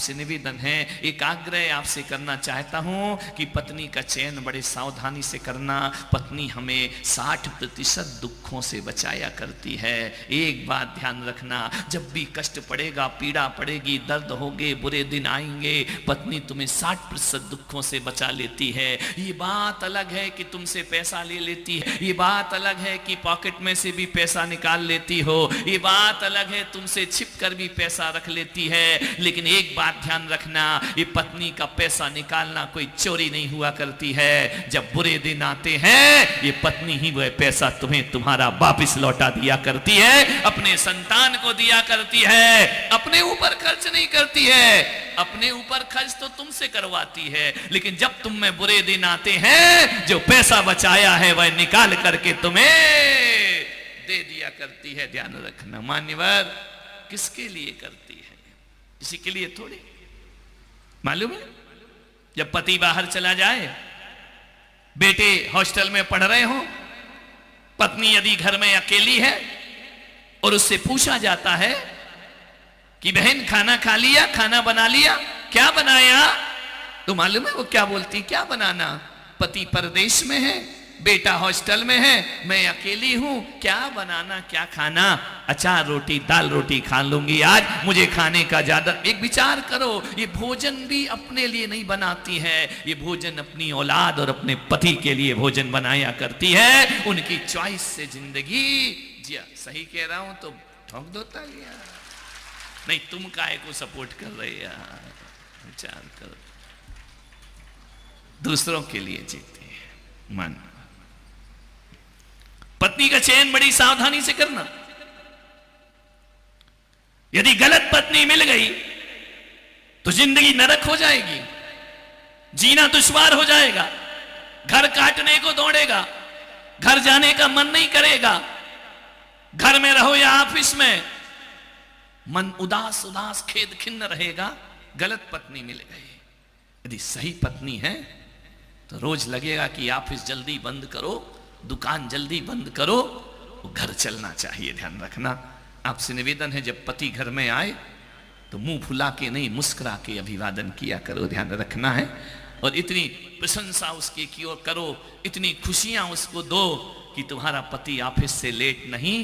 आपसे निवेदन है, एक आग्रह आपसे करना चाहता हूं कि पत्नी का चयन बड़े सावधानी से करना। पत्नी हमें 60% दुखों से बचाया करती है। एक बात ध्यान रखना, जब भी कष्ट पड़ेगा, पीड़ा पड़ेगी, दर्द होगे, बुरे दिन आएंगे, पत्नी तुम्हें 60% दुखों से बचा लेती है। ये बात अलग है कि तुमसे पैसा ले लेती है, ये बात अलग है कि पॉकेट में से भी पैसा निकाल लेती हो, ये बात अलग है तुमसे छिप कर भी पैसा रख लेती है। लेकिन एक बात ध्यान रखना, ये पत्नी का पैसा निकालना कोई चोरी नहीं हुआ करती है। जब बुरे दिन आते हैं, ये पत्नी ही वह पैसा तुम्हें तुम्हारा वापिस लौटा दिया करती है, अपने संतान को दिया करती है, अपने ऊपर खर्च नहीं करती है। अपने ऊपर खर्च तो तुमसे करवाती है, लेकिन जब तुम में बुरे दिन आते हैं, जो पैसा बचाया है वह निकाल करके तुम्हें दे दिया करती है। ध्यान रखना मान्यवर, किसके लिए करती है? किसी के लिए थोड़ी। मालूम है, जब पति बाहर चला जाए, बेटे हॉस्टल में पढ़ रहे हो, पत्नी यदि घर में अकेली है और उससे पूछा जाता है कि बहन खाना खा लिया, खाना बना लिया, क्या बनाया? तो मालूम है वो क्या बोलती? क्या बनाना? पति परदेश में है, बेटा हॉस्टल में है, मैं अकेली हूं, क्या बनाना, क्या खाना? अचार रोटी दाल रोटी खा लूंगी आज, मुझे खाने का ज्यादा। एक विचार करो, ये भोजन भी अपने लिए नहीं बनाती है, ये भोजन अपनी औलाद और अपने पति के लिए भोजन बनाया करती है। उनकी चॉइस से जिंदगी जिया। सही कह रहा हूं तो ठोक दो तालियां। नहीं, तुम काहे को सपोर्ट कर रहे यार? विचार करो, दूसरों के लिए जीते हैं। मन पत्नी का चयन बड़ी सावधानी से करना। यदि गलत पत्नी मिल गई तो जिंदगी नरक हो जाएगी, जीना दुश्वार हो जाएगा, घर काटने को दौड़ेगा, घर जाने का मन नहीं करेगा, घर में रहो या ऑफिस में, मन उदास उदास खेद खिन्न रहेगा। गलत पत्नी मिल गई। यदि सही पत्नी है तो रोज लगेगा कि ऑफिस जल्दी बंद करो, दुकान जल्दी बंद करो, वो घर चलना चाहिए। ध्यान रखना, आपसे निवेदन है, जब पति घर में आए तो मुंह फुला के नहीं, मुस्कुरा के अभिवादन किया करो। ध्यान रखना है। और इतनी प्रशंसा उसकी की ओर करो, इतनी खुशियां उसको दो कि तुम्हारा पति ऑफिस से लेट नहीं,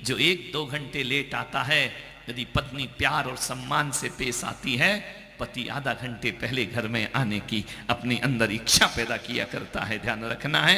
जो 1-2 घंटे लेट आता है, यदि पत्नी प्यार और सम्मान से पेश आती है, पति आधा घंटे पहले घर में आने की अपने अंदर इच्छा पैदा किया करता है। ध्यान रखना है।